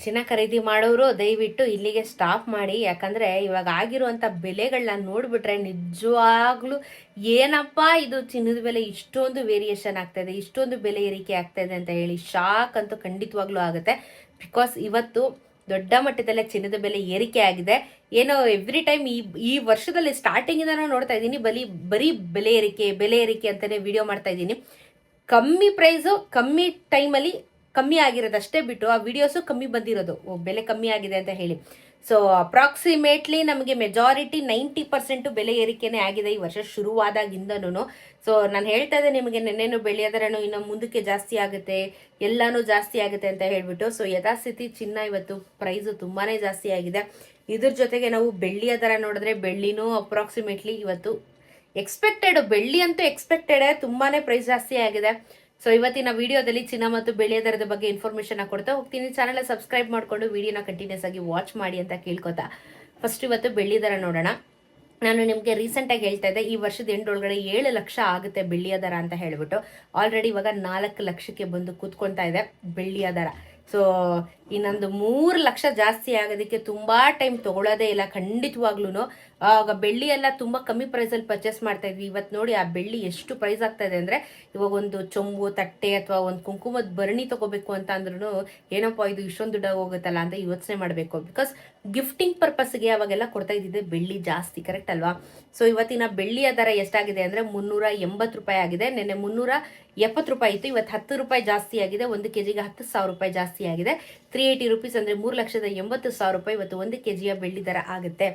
ಚಿನ್ನ ಖರೀದಿ ಮಾಡೋರು ದಯವಿಟ್ಟು ಇಲ್ಲಿಗೆ ಸ್ಟಾಪ್ ಮಾಡಿ. ಯಾಕಂದರೆ ಇವಾಗ ಆಗಿರುವಂಥ ಬೆಲೆಗಳನ್ನ ನೋಡಿಬಿಟ್ರೆ ನಿಜವಾಗ್ಲೂ ಏನಪ್ಪ ಇದು ಚಿನ್ನದ ಬೆಲೆ ಇಷ್ಟೊಂದು ವೇರಿಯೇಷನ್ ಆಗ್ತಾಯಿದೆ, ಇಷ್ಟೊಂದು ಬೆಲೆ ಏರಿಕೆ ಆಗ್ತಾಯಿದೆ ಅಂತ ಹೇಳಿ ಶಾಕ್ ಅಂತೂ ಖಂಡಿತವಾಗ್ಲೂ ಆಗುತ್ತೆ. ಬಿಕಾಸ್ ಇವತ್ತು ದೊಡ್ಡ ಮಟ್ಟದಲ್ಲೇ ಚಿನ್ನದ ಬೆಲೆ ಏರಿಕೆ ಆಗಿದೆ. ಏನೋ ಎವ್ರಿ ಟೈಮ್ ಈ ವರ್ಷದಲ್ಲಿ ಸ್ಟಾರ್ಟಿಂಗಿಂದ ನಾನು ನೋಡ್ತಾ ಇದ್ದೀನಿ ಬರೀ ಬೆಲೆ ಏರಿಕೆ ಅಂತಲೇ ವಿಡಿಯೋ ಮಾಡ್ತಾ ಇದ್ದೀನಿ. ಕಮ್ಮಿ ಪ್ರೈಸು ಕಮ್ಮಿ ಟೈಮಲ್ಲಿ ಕಮ್ಮಿ ಆಗಿರೋದಷ್ಟೇ ಬಿಟ್ಟು ಆ ವಿಡಿಯೋಸು ಕಮ್ಮಿ ಬಂದಿರೋದು, ಬೆಲೆ ಕಮ್ಮಿ ಆಗಿದೆ ಅಂತ ಹೇಳಿ. ಸೊ ಅಪ್ರಾಕ್ಸಿಮೇಟ್ಲಿ ನಮಗೆ ಮೆಜಾರಿಟಿ 90% ಬೆಲೆ ಏರಿಕೆನೇ ಆಗಿದೆ ಈ ವರ್ಷ ಶುರುವಾದಾಗಿಂದನೂ. ಸೊ ನಾನು ಹೇಳ್ತಾ ಇದ್ದೆ ನಿಮಗೆ ನೆನ್ನೆನು ಬೆಳೆಯೋದರನು ಇನ್ನು ಮುಂದಕ್ಕೆ ಜಾಸ್ತಿ ಆಗುತ್ತೆ, ಎಲ್ಲಾನು ಜಾಸ್ತಿ ಆಗುತ್ತೆ ಅಂತ ಹೇಳ್ಬಿಟ್ಟು. ಸೊ ಯಥಾಸ್ಥಿತಿ ಚಿನ್ನ ಇವತ್ತು ಪ್ರೈಸು ತುಂಬಾ ಜಾಸ್ತಿ ಆಗಿದೆ. ಇದ್ರ ಜೊತೆಗೆ ನಾವು ಬೆಳ್ಳಿಯ ದರ ನೋಡಿದ್ರೆ ಬೆಳ್ಳಿನೂ ಅಪ್ರಾಕ್ಸಿಮೇಟ್ಲಿ ಇವತ್ತು ಬೆಳ್ಳಿ ಅಂತೂ ಎಕ್ಸ್ಪೆಕ್ಟೆಡ್ ತುಂಬಾ ಪ್ರೈಸ್ ಜಾಸ್ತಿ ಆಗಿದೆ. ಸೊ ಇವತ್ತಿನ ವಿಡಿಯೋದಲ್ಲಿ ಚಿನ್ನ ಮತ್ತು ಬೆಳ್ಳಿಯ ದರದ ಬಗ್ಗೆ ಇನ್ಫಾರ್ಮೇಷನ್ ಕೊಡ್ತಾ ಹೋಗ್ತೀನಿ. ಚಾನಲ್ ಸಬ್ಸ್ಕ್ರೈಬ್ ಮಾಡಿಕೊಂಡು ವಿಡಿಯೋನ ಕಂಟಿನ್ಯೂಸ್ ಆಗಿ ವಾಚ್ ಮಾಡಿ ಅಂತ ಕೇಳ್ಕೊತಾ ಫಸ್ಟ್ ಇವತ್ತು ಬೆಳ್ಳಿ ದರ ನೋಡೋಣ. ನಾನು ನಿಮಗೆ ರೀಸೆಂಟಾಗಿ ಹೇಳ್ತಾ ಇದ್ದೆ ಈ ವರ್ಷದ ಎಂಟೊಳಗಡೆ 7 ಲಕ್ಷ ಆಗುತ್ತೆ ಬೆಳ್ಳಿಯ ದರ ಅಂತ ಹೇಳ್ಬಿಟ್ಟು. ಆಲ್ರೆಡಿ ಇವಾಗ 4 ಲಕ್ಷಕ್ಕೆ ಬಂದು ಕೂತ್ಕೊಳ್ತಾ ಇದೆ ಬೆಳ್ಳಿಯ ದರ. ಸೊ ಇನ್ನೊಂದು 3 ಲಕ್ಷ ಜಾಸ್ತಿ ಆಗೋದಕ್ಕೆ ತುಂಬ ಟೈಮ್ ತೊಗೊಳ್ಳೋದೇ ಇಲ್ಲ ಖಂಡಿತವಾಗ್ಲೂ. ಆಗ ಬೆಳ್ಳಿ ಎಲ್ಲ ತುಂಬ ಕಮ್ಮಿ ಪ್ರೈಸಲ್ಲಿ ಪರ್ಚೇಸ್ ಮಾಡ್ತಾ ಇದ್ವಿ. ಇವತ್ತು ನೋಡಿ ಆ ಬೆಳ್ಳಿ ಎಷ್ಟು ಪ್ರೈಸ್ ಆಗ್ತಾ ಇದೆ ಅಂದರೆ, ಇವಾಗ ಒಂದು ಚೊಂಬು ತಟ್ಟೆ ಅಥವಾ ಒಂದು ಕುಂಕುಮದ ಭರಣಿ ತೊಗೋಬೇಕು ಅಂತ ಅಂದ್ರೂ ಏನಪ್ಪ ಇದು ಇಷ್ಟೊಂದು ದುಡ್ಡು ಹೋಗುತ್ತಲ್ಲ ಅಂತ ಯೋಚನೆ ಮಾಡಬೇಕು. ಬಿಕಾಸ್ ಗಿಫ್ಟಿಂಗ್ ಪರ್ಪಸ್ಗೆ ಅವಾಗೆಲ್ಲ ಕೊಡ್ತಾ ಇದ್ದಿದ್ದೆ ಬೆಳ್ಳಿ ಜಾಸ್ತಿ, ಕರೆಕ್ಟ್ ಅಲ್ವಾ? ಸೊ ಇವತ್ತಿನ ಬೆಳ್ಳಿಯ ದರ ಎಷ್ಟಾಗಿದೆ ಅಂದರೆ 380 ರೂಪಾಯಿ ಆಗಿದೆ. ನೆನ್ನೆ 370 ರೂಪಾಯಿ ಇತ್ತು, ಇವತ್ತು 10 ರೂಪಾಯಿ ಜಾಸ್ತಿ ಆಗಿದೆ. 1 kgಗೆ 10,000 ರೂಪಾಯಿ ಜಾಸ್ತಿ ಆಗಿದೆ. 380 ರುಪೀಸ್ ಅಂದರೆ 3,80,000 ರೂಪಾಯಿ ಇವತ್ತು 1 kgಯ ಬೆಳ್ಳಿ ದರ ಆಗುತ್ತೆ.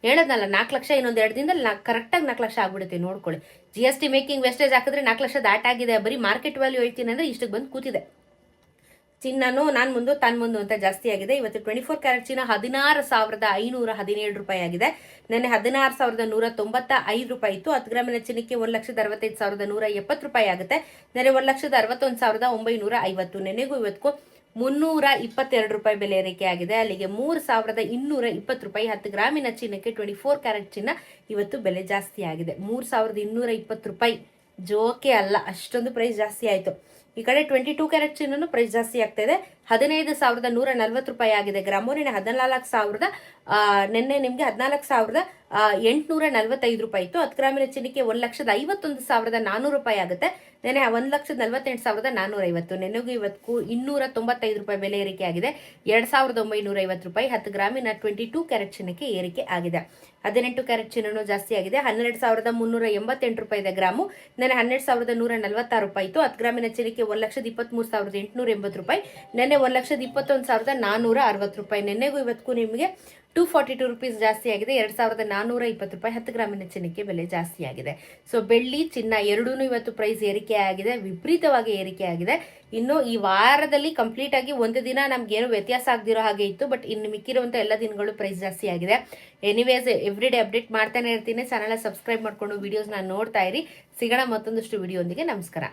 ಹೇಳೋದ್ನಲ್ಲ 4 ಲಕ್ಷ ಇನ್ನೊಂದು 2 ದಿನದಲ್ಲಿ ಕರೆಕ್ಟಾಗಿ 4 ಲಕ್ಷ ಆಗ್ಬಿಡುತ್ತೆ. ನೋಡ್ಕೊಳ್ಳಿ, GST ಮೇಕಿಂಗ್ ವೆಸ್ಟೇಜ್ ಹಾಕಿದ್ರೆ 4 ಲಕ್ಷ ದಾಟ್ ಆಗಿದೆ. ಬರೀ ಮಾರ್ಕೆಟ್ ವ್ಯಾಲ್ಯೂ ಹೇಳ್ತೀನಿ ಅಂದರೆ ಇಷ್ಟಕ್ಕೆ ಬಂದು ಕೂತಿದೆ. ಚಿನ್ನನೂ ನಾನು ಮುಂದು ತಾನು ಮುಂದು ಅಂತ ಜಾಸ್ತಿ ಆಗಿದೆ. ಇವತ್ತು 24 ಕ್ಯಾರೆಟ್ ಚಿನ್ನ 16,517 ರೂಪಾಯಿ ಆಗಿದೆ. ನೆನ್ನೆ 16,195 ರೂಪಾಯಿ ಇತ್ತು. 10 ಗ್ರಾಮಿನ ಚಿನ್ನಕ್ಕೆ 1,65,170 ರೂಪಾಯಿ ಆಗುತ್ತೆ. ನೆನ್ನೆ 1,61,950. ನೆನೆಗೂ ಇವತ್ತಿಗೂ 322 ರೂಪಾಯಿ ಬೆಲೆ ಏರಿಕೆ ಆಗಿದೆ. ಅಲ್ಲಿಗೆ 3,220 ರೂಪಾಯಿ. 10 ಗ್ರಾಮಿನ ಚಿನ್ನಕ್ಕೆ 24 ಕ್ಯಾರೆಟ್ ಚಿನ್ನ ಇವತ್ತು ಬೆಲೆ ಜಾಸ್ತಿ ಆಗಿದೆ. 3,220 ರೂಪಾಯಿ ಜೋಕೆ ಅಲ್ಲ, ಅಷ್ಟೊಂದು ಪ್ರೈಸ್ ಜಾಸ್ತಿ ಆಯಿತು. ಈ ಕಡೆ 22 ಕ್ಯಾರೆಟ್ ಚಿನ್ನೂ ಪ್ರೈಸ್ ಜಾಸ್ತಿ ಆಗ್ತಾ ಇದೆ. 15,140 ರೂಪಾಯಿ ಆಗಿದೆ ಗ್ರಾಮು. ನೆನ್ನೆ 14,000 ನಿಮಗೆ 14,845 ರೂಪಾಯಿ ಇತ್ತು. 10 ಗ್ರಾಮಿನ ಚಿನ್ನಕ್ಕೆ 1,51,400 ರೂಪಾಯಿ ಆಗುತ್ತೆ. ನೆನ್ನೆ 1,48,450. ನೆನೆಗೂ ಇವತ್ತು 295 ರೂಪಾಯಿ ಬೆಲೆ ಏರಿಕೆ ಆಗಿದೆ. 2,950 ರೂಪಾಯಿ. 10 ಗ್ರಾಮಿನ 22 ಕ್ಯಾರೆಟ್ ಚಿನ್ನಕ್ಕೆ ಏರಿಕೆ ಆಗಿದೆ. 18 ಕ್ಯಾರೆಟ್ ಚಿನ್ನೂ ಜಾಸ್ತಿ ಆಗಿದೆ. 12,388 ರೂಪಾಯಿ ಇದೆ ಗ್ರಾಮು. ನೆನ್ನೆ 12,146 ರೂಪಾಯಿ ಇತ್ತು. 10 ಗ್ರಾಮಿನ ಚಿನ್ನಕ್ಕೆ 1,23,880 ರೂಪಾಯಿ. ನೆನ್ನೆ 1,21,460 ರೂಪಾಯಿ. ನೆನ್ನೆಗೂ ಇವತ್ತಿಗೂ ನಿಮಗೆ 242 ರೂಪೀಸ್ ಜಾಸ್ತಿ ಆಗಿದೆ. 2,420 ರೂಪಾಯಿ. 10 ಗ್ರಾಮಿನ ಚಿನ್ನಕ್ಕೆ ಬೆಲೆ ಜಾಸ್ತಿ ಆಗಿದೆ. ಸೊ ಬೆಳ್ಳಿ ಚಿನ್ನ ಎರಡೂ ಇವತ್ತು ಪ್ರೈಸ್ ಏರಿಕೆ ಆಗಿದೆ, ವಿಪರೀತವಾಗಿ ಏರಿಕೆ ಆಗಿದೆ. ಇನ್ನು ಈ ವಾರದಲ್ಲಿ ಕಂಪ್ಲೀಟ್ ಆಗಿ ಒಂದು ದಿನ ನಮ್ಗೇನು ವ್ಯತ್ಯಾಸ ಆಗದಿರೋ ಹಾಗೆ ಇತ್ತು, ಬಟ್ ಇನ್ನು ಮಿಕ್ಕಿರುವಂಥ ಎಲ್ಲ ದಿನಗಳು ಪ್ರೈಸ್ ಜಾಸ್ತಿ ಆಗಿದೆ. ಎನಿವೇಸ್ ಎವ್ರಿ ಡೇ ಅಪ್ಡೇಟ್ ಮಾಡ್ತಾನೆ ಇರ್ತೀನಿ. ಚಾನಲ್ ಸಬ್ಸ್ಕ್ರೈಬ್ ಮಾಡಿಕೊಂಡು ವಿಡಿಯೋಸ್ನ ನೋಡ್ತಾ ಇರಿ. ಸಿಗೋಣ ಮತ್ತೊಂದಷ್ಟು ವಿಡಿಯೋ ಒಂದಿಗೆ. ನಮಸ್ಕಾರ.